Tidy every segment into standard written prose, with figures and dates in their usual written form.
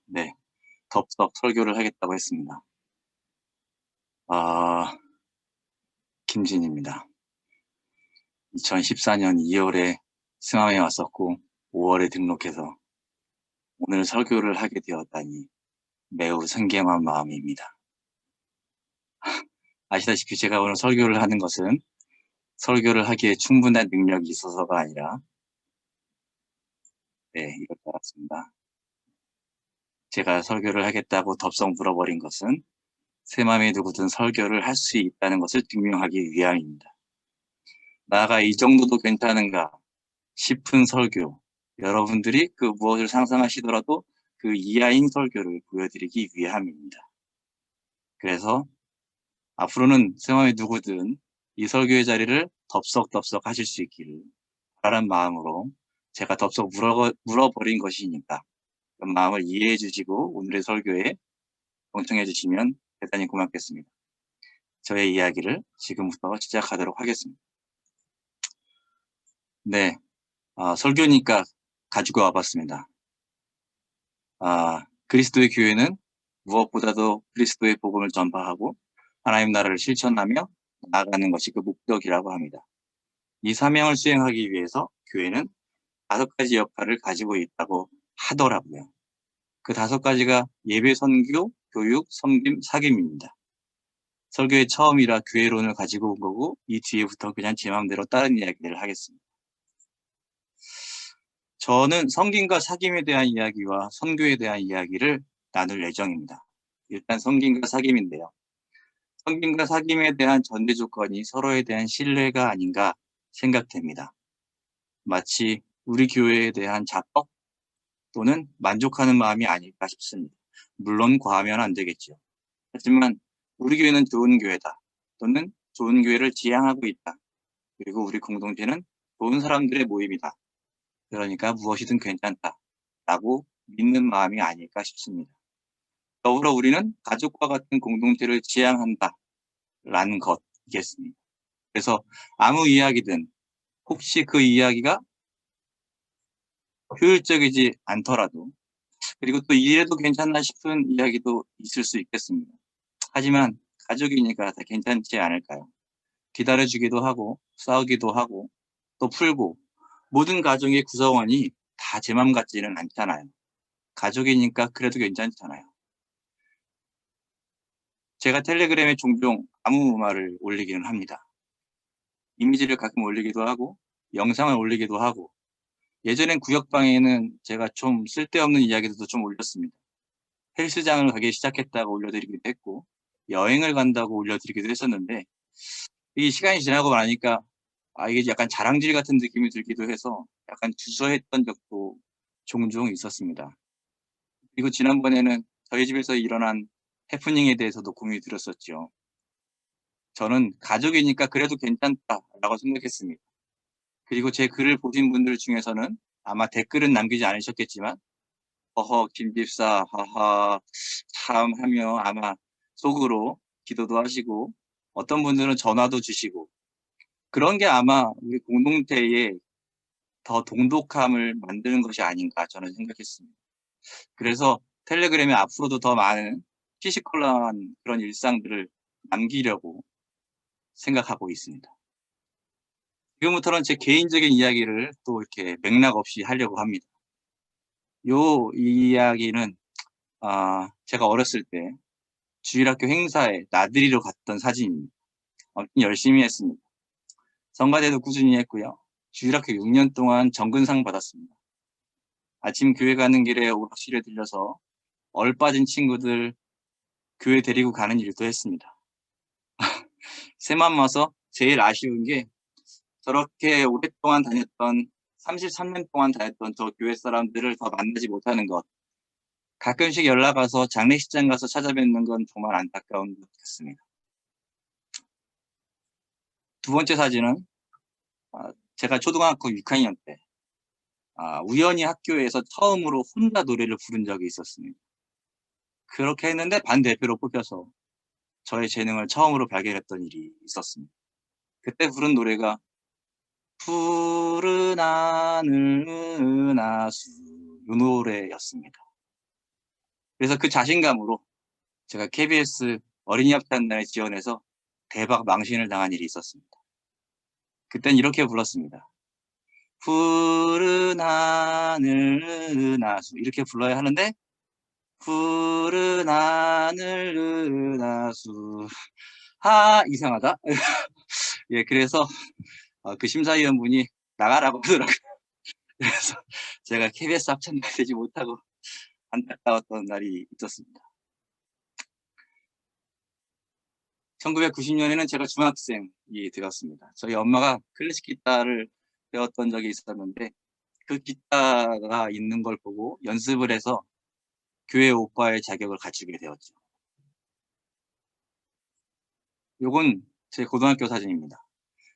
네, 덥석 설교를 하겠다고 했습니다. 아, 김진입니다. 2014년 2월에 승함에 왔었고 5월에 등록해서 오늘 설교를 하게 되었다니 매우 생경한 마음입니다. 아시다시피 제가 오늘 설교를 하는 것은 설교를 하기에 충분한 능력이 있어서가 아니라 이럴 것 같습니다. 제가 설교를 하겠다고 덥석 물어버린 것은 새 마음에 누구든 설교를 할 수 있다는 것을 증명하기 위함입니다. 나아가 이 정도도 괜찮은가 싶은 설교, 여러분들이 그 무엇을 상상하시더라도 그 이하인 설교를 보여드리기 위함입니다. 그래서 앞으로는 생활의 누구든 이 설교의 자리를 덥석덥석 하실 수 있기를 바라는 마음으로 제가 덥석 물어버린 것이니까 그 마음을 이해해 주시고 오늘의 설교에 동청해 주시면 대단히 고맙겠습니다. 저의 이야기를 지금부터 시작하도록 하겠습니다. 네, 설교니까 가지고 와봤습니다. 그리스도의 교회는 무엇보다도 그리스도의 복음을 전파하고 하나님 나라를 실천하며 나아가는 것이 그 목적이라고 합니다. 이 사명을 수행하기 위해서 교회는 5가지 역할을 가지고 있다고 하더라고요. 그 5가지가 예배, 선교, 교육, 섬김, 사귐입니다. 설교의 처음이라 교회론을 가지고 온 거고 이 뒤에부터 그냥 제 마음대로 다른 이야기를 하겠습니다. 저는 성김과 사귐에 대한 이야기와 선교에 대한 이야기를 나눌 예정입니다. 일단 성김과 사귐인데요. 성김과 사귐에 대한 전제 조건이 서로에 대한 신뢰가 아닌가 생각됩니다. 마치 우리 교회에 대한 자뻑 또는 만족하는 마음이 아닐까 싶습니다. 물론 과하면 안 되겠죠. 하지만 우리 교회는 좋은 교회다 또는 좋은 교회를 지향하고 있다. 그리고 우리 공동체는 좋은 사람들의 모임이다. 그러니까 무엇이든 괜찮다 라고 믿는 마음이 아닐까 싶습니다. 더불어 우리는 가족과 같은 공동체를 지향한다 라는 것이겠습니다. 그래서 아무 이야기든 혹시 그 이야기가 효율적이지 않더라도 그리고 또 이래도 괜찮나 싶은 이야기도 있을 수 있겠습니다. 하지만 가족이니까 다 괜찮지 않을까요? 기다려주기도 하고 싸우기도 하고 또 풀고 모든 가정의 구성원이 다 제 맘 같지는 않잖아요. 가족이니까 그래도 괜찮잖아요. 제가 텔레그램에 종종 아무 말을 올리기는 합니다. 이미지를 가끔 올리기도 하고 영상을 올리기도 하고 예전엔 구역방에는 제가 좀 쓸데없는 이야기들도 좀 올렸습니다. 헬스장을 가기 시작했다고 올려드리기도 했고 여행을 간다고 올려드리기도 했었는데 이 시간이 지나고 나니까 이게 약간 자랑질 같은 느낌이 들기도 해서 약간 주저했던 적도 종종 있었습니다. 그리고 지난번에는 저희 집에서 일어난 해프닝에 대해서도 공유 드렸었죠. 저는 가족이니까 그래도 괜찮다라고 생각했습니다. 그리고 제 글을 보신 분들 중에서는 아마 댓글은 남기지 않으셨겠지만 허허 김집사 하하 참 하며 아마 속으로 기도도 하시고 어떤 분들은 전화도 주시고 그런 게 아마 우리 공동체에 더 돈독함을 만드는 것이 아닌가 저는 생각했습니다. 그래서 텔레그램에 앞으로도 더 많은 피시컬러한 그런 일상들을 남기려고 생각하고 있습니다. 지금부터는 제 개인적인 이야기를 또 이렇게 맥락 없이 하려고 합니다. 요 이야기는 제가 어렸을 때 주일학교 행사에 나들이로 갔던 사진입니다. 열심히 했습니다. 성가대도 꾸준히 했고요. 주일학교 6년 동안 정근상 받았습니다. 아침 교회 가는 길에 오락실에 들려서 얼빠진 친구들 교회 데리고 가는 일도 했습니다. 새맘 와서 제일 아쉬운 게 저렇게 오랫동안 다녔던 33년 동안 다녔던 저 교회 사람들을 더 만나지 못하는 것. 가끔씩 연락 와서 장례식장 가서 찾아뵙는 건 정말 안타까운 것 같습니다. 두 번째 사진은 제가 초등학교 6학년 때 우연히 학교에서 처음으로 혼자 노래를 부른 적이 있었습니다. 그렇게 했는데 반대표로 뽑혀서 저의 재능을 처음으로 발견했던 일이 있었습니다. 그때 부른 노래가 푸른 하늘 은하수 이 노래였습니다. 그래서 그 자신감으로 제가 KBS 어린이 합창단에 지원해서 대박 망신을 당한 일이 있었습니다. 그땐 이렇게 불렀습니다. 푸른 하늘 은하수 이렇게 불러야 하는데 푸른 하늘 은하수 이상하다. 예, 그래서 그 심사위원분이 나가라고 하더라고요. 그래서 제가 KBS 합창단이 되지 못하고 안타까웠던 날이 있었습니다. 1990년에는 제가 중학생이 되었습니다. 저희 엄마가 클래식 기타를 배웠던 적이 있었는데 그 기타가 있는 걸 보고 연습을 해서 교회 오빠의 자격을 갖추게 되었죠. 요건 제 고등학교 사진입니다.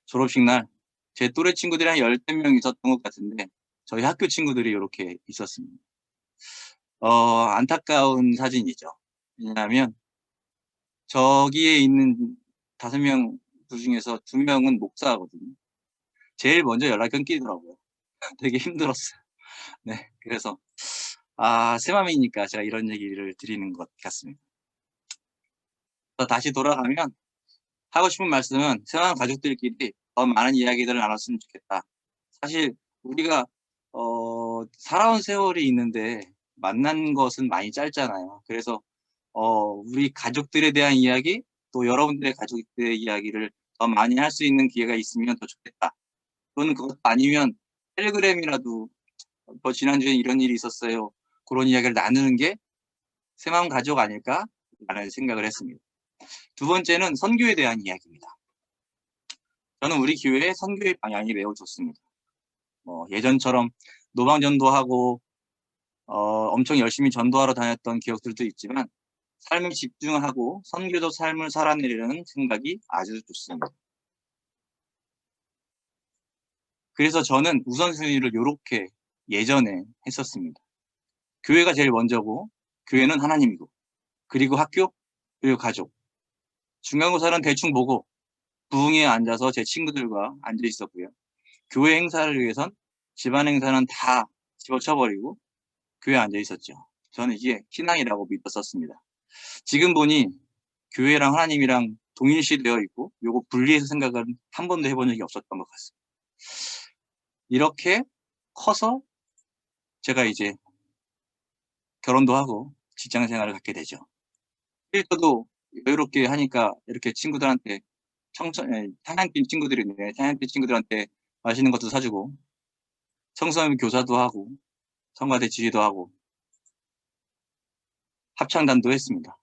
졸업식 날 제 또래 친구들이 한 10명 있었던 것 같은데 저희 학교 친구들이 이렇게 있었습니다. 안타까운 사진이죠. 왜냐하면 저기에 있는 5명 그 중에서 2명은 목사거든요. 제일 먼저 연락이 끊기더라고요. 되게 힘들었어요. 네, 그래서 새 맘이니까 제가 이런 얘기를 드리는 것 같습니다. 다시 돌아가면 하고 싶은 말씀은 새마음 가족들끼리 더 많은 이야기들을 나눴으면 좋겠다. 사실 우리가 살아온 세월이 있는데 만난 것은 많이 짧잖아요. 그래서 우리 가족들에 대한 이야기, 또 여러분들의 가족들의 이야기를 더 많이 할 수 있는 기회가 있으면 더 좋겠다. 또는 그것도 아니면 텔레그램이라도 지난주에 이런 일이 있었어요. 그런 이야기를 나누는 게 새마음 가족 아닐까라는 생각을 했습니다. 두 번째는 선교에 대한 이야기입니다. 저는 우리 교회의 선교의 방향이 매우 좋습니다. 예전처럼 노방전도하고 엄청 열심히 전도하러 다녔던 기억들도 있지만 삶을 집중하고 선교적 삶을 살아내려는 생각이 아주 좋습니다. 그래서 저는 우선순위를 이렇게 예전에 했었습니다. 교회가 제일 먼저고 교회는 하나님이고 그리고 학교 그리고 가족 중간고사는 대충 보고 부흥회에 앉아서 제 친구들과 앉아 있었고요. 교회 행사를 위해선 집안 행사는 다 집어쳐버리고 교회에 앉아 있었죠. 저는 이게 신앙이라고 믿었었습니다. 지금 보니 교회랑 하나님이랑 동일시되어 있고 요거 분리해서 생각은 한 번도 해본 적이 없었던 것 같습니다. 이렇게 커서 제가 이제 결혼도 하고 직장 생활을 갖게 되죠. 저도 여유롭게 하니까 이렇게 친구들한테 찬양팀 친구들인데 찬양팀 친구들한테 맛있는 것도 사주고 청소년 교사도 하고 성가대 지휘도 하고 합창단도 했습니다.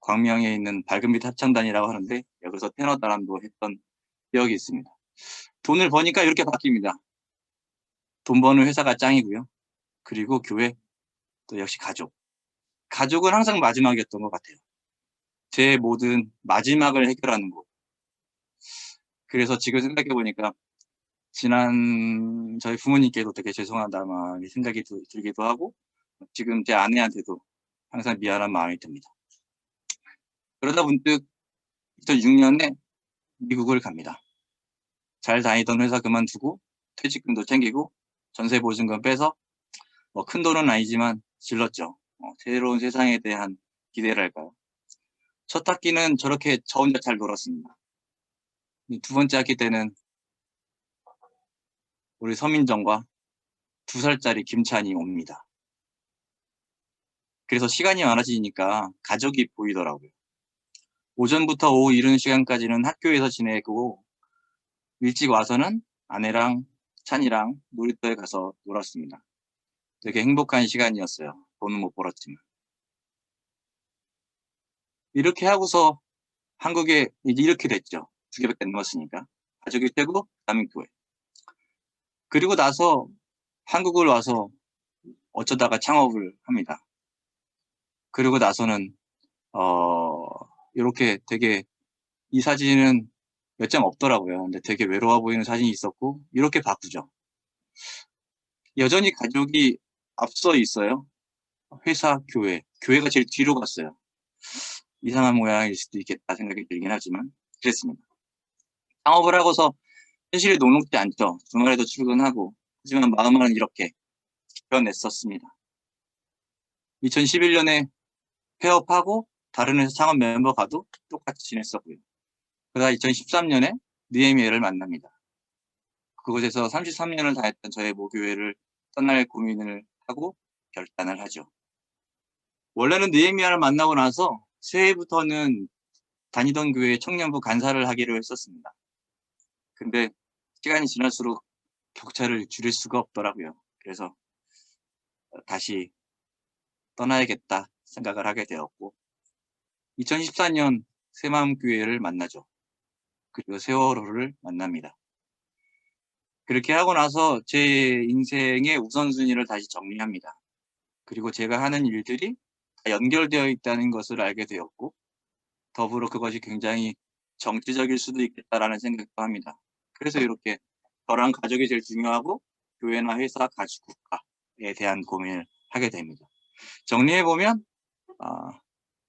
광명에 있는 밝은빛 합창단이라고 하는데 여기서 테너 단람도 했던 기억이 있습니다. 돈을 버니까 이렇게 바뀝니다. 돈 버는 회사가 짱이고요. 그리고 교회, 또 역시 가족. 가족은 항상 마지막이었던 것 같아요. 제 모든 마지막을 해결하는 곳. 그래서 지금 생각해보니까 지난 저희 부모님께도 되게 죄송하다는 생각이 들기도 하고 지금 제 아내한테도 항상 미안한 마음이 듭니다. 그러다 문득 2006년에 미국을 갑니다. 잘 다니던 회사 그만두고 퇴직금도 챙기고 전세 보증금 빼서 큰 돈은 아니지만 질렀죠. 새로운 세상에 대한 기대랄까요. 첫 학기는 저렇게 저 혼자 잘 놀았습니다. 두 번째 학기 때는 우리 서민정과 2살짜리 김찬이 옵니다. 그래서 시간이 많아지니까 가족이 보이더라고요. 오전부터 오후 이른 시간까지는 학교에서 지내고 일찍 와서는 아내랑 찬이랑 놀이터에 가서 놀았습니다. 되게 행복한 시간이었어요. 돈은 못 벌었지만. 이렇게 하고서 한국에 이제 이렇게 됐죠. 2개밖에 안 남았으니까. 가족이 되고 그다음에 교회. 그리고 나서 한국을 와서 어쩌다가 창업을 합니다. 그리고 나서는 이렇게 되게 이 사진은 몇 장 없더라고요. 근데 되게 외로워 보이는 사진이 있었고 이렇게 바꾸죠. 여전히 가족이 앞서 있어요. 회사, 교회. 교회가 제일 뒤로 갔어요. 이상한 모양일 수도 있겠다 생각이 들긴 하지만 그랬습니다. 창업을 하고서 현실이 녹록지 않죠. 주말에도 출근하고 하지만 마음은 이렇게 지켜냈었습니다. 2011년에 폐업하고 다른 회사 창업 멤버가도 똑같이 지냈었고요. 그러다 2013년에 느헤미야를 만납니다. 그곳에서 33년을 다녔던 저의 모교회를 떠날 고민을 하고 결단을 하죠. 원래는 느헤미야를 만나고 나서 새해부터는 다니던 교회 청년부 간사를 하기로 했었습니다. 근데 시간이 지날수록 격차를 줄일 수가 없더라고요. 그래서 다시 떠나야겠다 생각을 하게 되었고 2014년 새마음교회를 만나죠. 그리고 세월호를 만납니다. 그렇게 하고 나서 제 인생의 우선순위를 다시 정리합니다. 그리고 제가 하는 일들이 다 연결되어 있다는 것을 알게 되었고 더불어 그것이 굉장히 정치적일 수도 있겠다라는 생각도 합니다. 그래서 이렇게 저랑 가족이 제일 중요하고 교회나 회사, 가족, 국가에 대한 고민을 하게 됩니다. 정리해보면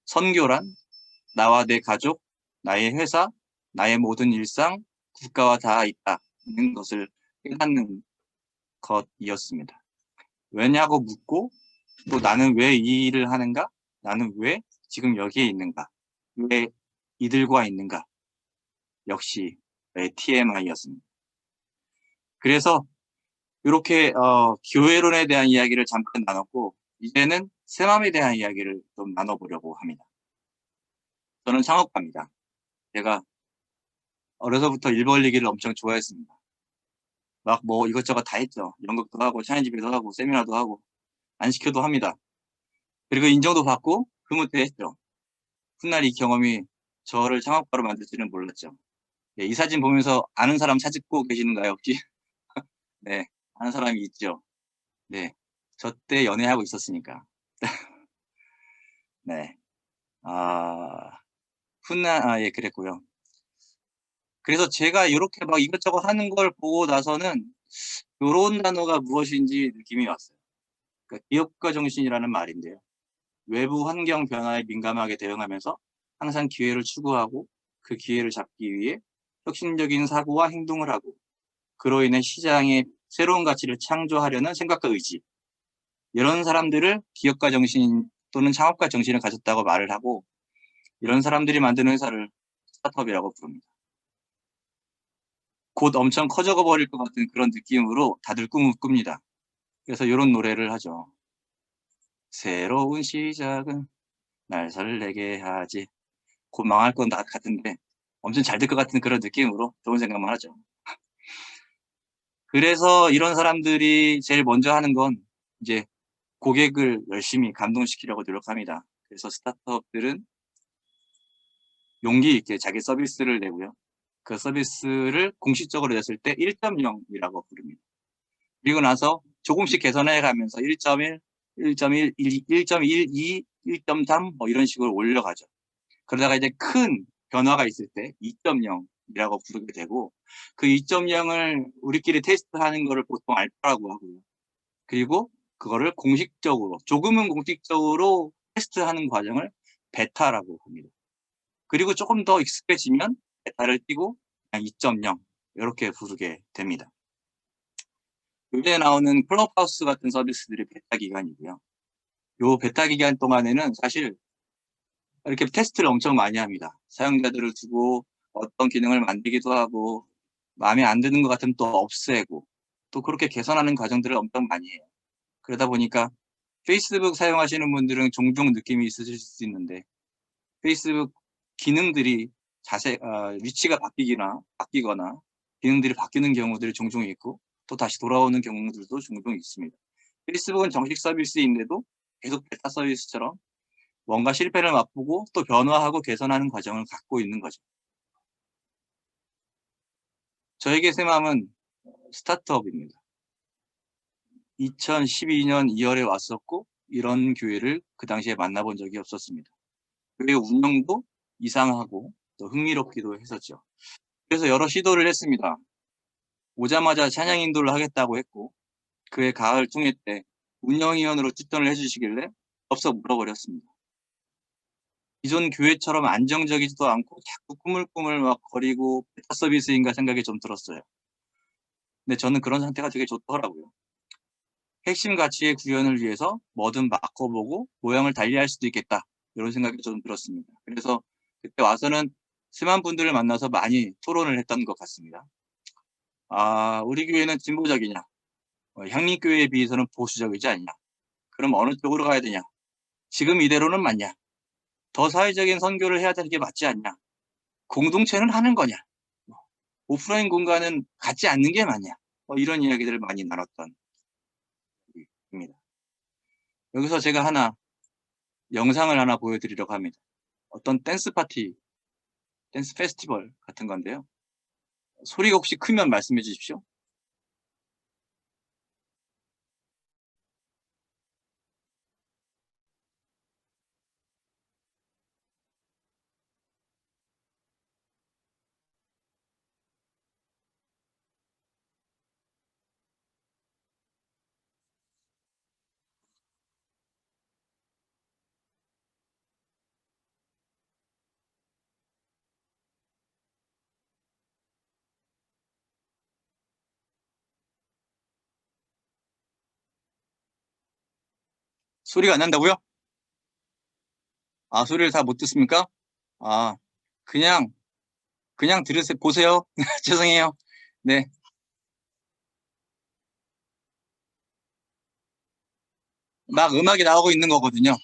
선교란 나와 내 가족, 나의 회사, 나의 모든 일상, 국가와 닿아 있다는 것을 깨닫는 것이었습니다. 왜냐고 묻고 또 나는 왜 이 일을 하는가? 나는 왜 지금 여기에 있는가? 왜 이들과 있는가? 역시 TMI였습니다. 그래서 이렇게 교회론에 대한 이야기를 잠깐 나눴고 이제는 새마음에 대한 이야기를 좀 나눠보려고 합니다. 저는 창업가입니다. 제가 어려서부터 일 벌리기를 엄청 좋아했습니다. 막 뭐 이것저것 다 했죠. 연극도 하고 차인집에도 하고 세미나도 하고 안 시켜도 합니다. 그리고 인정도 받고 흐뭇해 했죠. 훗날 이 경험이 저를 창업가로 만들 줄은 몰랐죠. 네, 이 사진 보면서 아는 사람 찾고 계시는가요 혹시? 네, 아는 사람이 있죠. 네, 저 때 연애하고 있었으니까. 네, 예, 그랬고요. 그래서 제가 이렇게 막 이것저것 하는 걸 보고 나서는 이런 단어가 무엇인지 느낌이 왔어요. 그러니까 기업가 정신이라는 말인데요. 외부 환경 변화에 민감하게 대응하면서 항상 기회를 추구하고 그 기회를 잡기 위해 혁신적인 사고와 행동을 하고 그로 인해 시장에 새로운 가치를 창조하려는 생각과 의지. 이런 사람들을 기업가 정신 또는 창업가 정신을 가졌다고 말을 하고 이런 사람들이 만드는 회사를 스타트업이라고 부릅니다. 곧 엄청 커져가 버릴 것 같은 그런 느낌으로 다들 꿈을 꿉니다. 그래서 이런 노래를 하죠. 새로운 시작은 날 설레게 하지. 곧 망할 건 다 같은데 엄청 잘 될 것 같은 그런 느낌으로 좋은 생각만 하죠. 그래서 이런 사람들이 제일 먼저 하는 건 이제 고객을 열심히 감동시키려고 노력합니다. 그래서 스타트업들은 용기 있게 자기 서비스를 내고요. 그 서비스를 공식적으로 냈을 때 1.0이라고 부릅니다. 그리고 나서 조금씩 개선해 가면서 1.1, 1.1, 1.12, 1.3 뭐 이런 식으로 올려가죠. 그러다가 이제 큰 변화가 있을 때 2.0이라고 부르게 되고 그 2.0을 우리끼리 테스트하는 거를 보통 알파라고 하고요. 그리고 그거를 공식적으로 조금은 공식적으로 테스트하는 과정을 베타라고 합니다. 그리고 조금 더 익숙해지면 베타를 띄고 그냥 2.0 이렇게 부르게 됩니다. 요즘에 나오는 클럽하우스 같은 서비스들이 베타 기간이고요. 요 베타 기간 동안에는 사실 이렇게 테스트를 엄청 많이 합니다. 사용자들을 두고 어떤 기능을 만들기도 하고 마음에 안 드는 것 같으면 또 없애고 또 그렇게 개선하는 과정들을 엄청 많이 해요. 그러다 보니까 페이스북 사용하시는 분들은 종종 느낌이 있으실 수 있는데 페이스북 기능들이 위치가 바뀌거나 기능들이 바뀌는 경우들이 종종 있고 또 다시 돌아오는 경우들도 종종 있습니다. 페이스북은 정식 서비스인데도 계속 베타 서비스처럼 뭔가 실패를 맛보고 또 변화하고 개선하는 과정을 갖고 있는 거죠. 저에게 새마음은 스타트업입니다. 2012년 2월에 왔었고 이런 교회를 그 당시에 만나본 적이 없었습니다. 교회 운영도 이상하고 또 흥미롭기도 했었죠. 그래서 여러 시도를 했습니다. 오자마자 찬양 인도를 하겠다고 했고 그해 가을 총회 때 운영위원으로 추천을 해주시길래 덥석 물어버렸습니다. 기존 교회처럼 안정적이지도 않고 자꾸 꾸물꾸물 막 거리고 베타 서비스인가 생각이 좀 들었어요. 근데 저는 그런 상태가 되게 좋더라고요. 핵심 가치의 구현을 위해서 뭐든 바꿔보고 모양을 달리할 수도 있겠다. 이런 생각이 좀 들었습니다. 그래서 그때 와서는 수많은 분들을 만나서 많이 토론을 했던 것 같습니다. 우리 교회는 진보적이냐? 향림교회에 비해서는 보수적이지 않냐? 그럼 어느 쪽으로 가야 되냐? 지금 이대로는 맞냐? 더 사회적인 선교를 해야 되는 게 맞지 않냐? 공동체는 하는 거냐? 오프라인 공간은 갖지 않는 게 맞냐? 이런 이야기들을 많이 나눴던 입니다. 여기서 제가 영상을 하나 보여드리려고 합니다. 어떤 댄스 파티, 댄스 페스티벌 같은 건데요. 소리가 혹시 크면 말씀해 주십시오. 소리가 안 난다고요? 소리를 다 못 듣습니까? 아, 그냥 들으세요. 보세요. 죄송해요. 네. 막 음악이 나오고 있는 거거든요.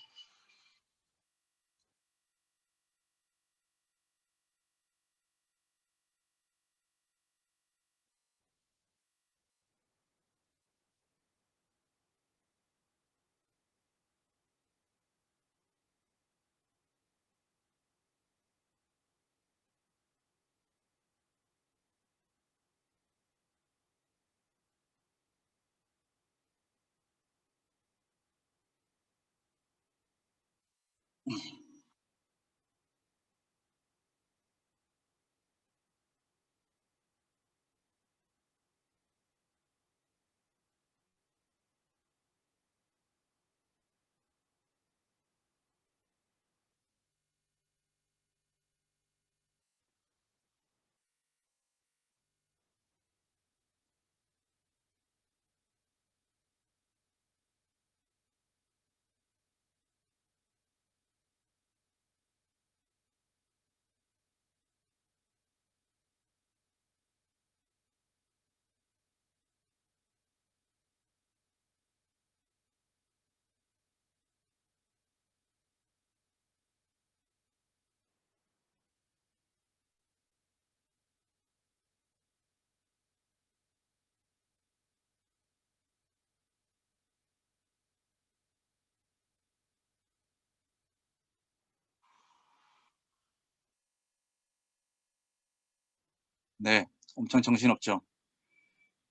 네. 엄청 정신없죠.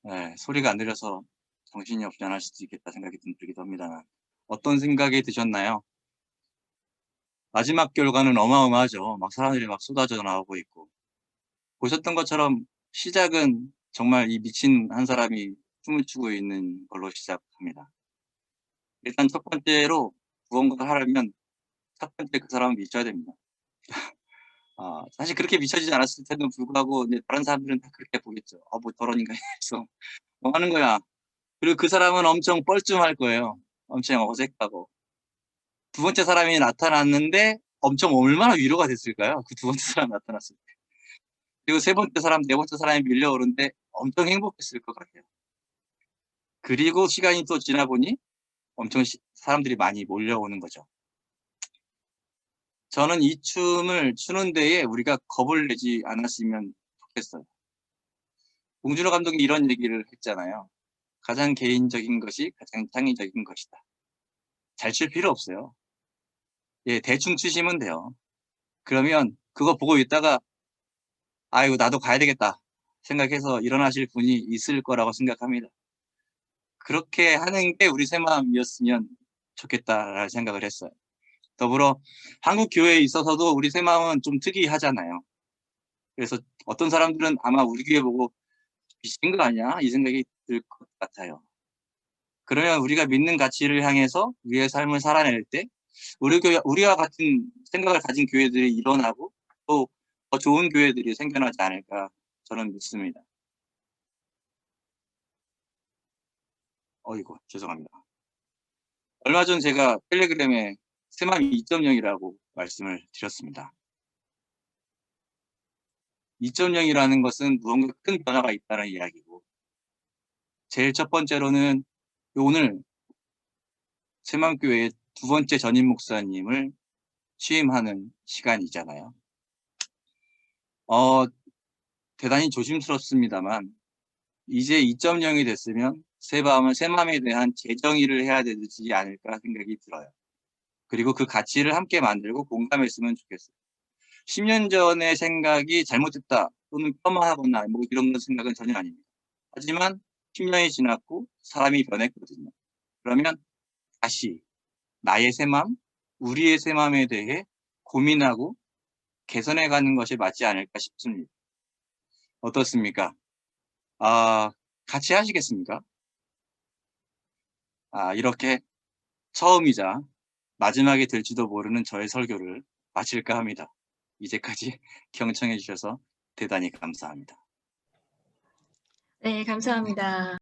네. 소리가 안 들려서 정신이 없지 않을 수도 있겠다 생각이 들기도 합니다만. 어떤 생각이 드셨나요? 마지막 결과는 어마어마하죠. 막 사람들이 막 쏟아져 나오고 있고. 보셨던 것처럼 시작은 정말 이 미친 한 사람이 춤을 추고 있는 걸로 시작합니다. 일단 첫 번째로 무언가를 하려면 첫 번째 그 사람은 미쳐야 됩니다. 사실 그렇게 미쳐지지 않았을 때도 불구하고 이제 다른 사람들은 다 그렇게 보겠죠. 뭐 저런 인간이 있어. 뭐 하는 거야. 그리고 그 사람은 엄청 뻘쭘할 거예요. 엄청 어색하고. 두 번째 사람이 나타났는데 엄청 얼마나 위로가 됐을까요? 그 두 번째 사람이 나타났을 때. 그리고 세 번째 사람, 네 번째 사람이 밀려오는데 엄청 행복했을 것 같아요. 그리고 시간이 또 지나 보니 엄청 사람들이 많이 몰려오는 거죠. 저는 이 춤을 추는 데에 우리가 겁을 내지 않았으면 좋겠어요. 봉준호 감독이 이런 얘기를 했잖아요. 가장 개인적인 것이 가장 창의적인 것이다. 잘 출 필요 없어요. 예, 대충 추시면 돼요. 그러면 그거 보고 있다가 이거 나도 가야 되겠다 생각해서 일어나실 분이 있을 거라고 생각합니다. 그렇게 하는 게 우리 새마음이었으면 좋겠다라는 생각을 했어요. 더불어 한국 교회에 있어서도 우리 새마음은 좀 특이하잖아요. 그래서 어떤 사람들은 아마 우리 교회 보고 미친 거 아니야? 이 생각이 들 것 같아요. 그러면 우리가 믿는 가치를 향해서 우리의 삶을 살아낼 때 우리와 같은 생각을 가진 교회들이 일어나고 또 더 좋은 교회들이 생겨나지 않을까 저는 믿습니다. 어이구, 죄송합니다. 얼마 전 제가 텔레그램에 새맘 2.0이라고 말씀을 드렸습니다. 2.0이라는 것은 무언가 큰 변화가 있다는 이야기고, 제일 첫 번째로는 오늘 새맘교회의 두 번째 전임 목사님을 취임하는 시간이잖아요. 대단히 조심스럽습니다만 이제 2.0이 됐으면 새맘에 대한 재정의를 해야 되지 않을까 생각이 들어요. 그리고 그 가치를 함께 만들고 공감했으면 좋겠어요. 10년 전의 생각이 잘못됐다 또는 폄하하거나 뭐 이런 생각은 전혀 아닙니다. 하지만 10년이 지났고 사람이 변했거든요. 그러면 다시 나의 새맘, 우리의 새맘에 대해 고민하고 개선해가는 것이 맞지 않을까 싶습니다. 어떻습니까? 같이 하시겠습니까? 이렇게 처음이자 마지막이 될지도 모르는 저의 설교를 마칠까 합니다. 이제까지 경청해 주셔서 대단히 감사합니다. 네, 감사합니다.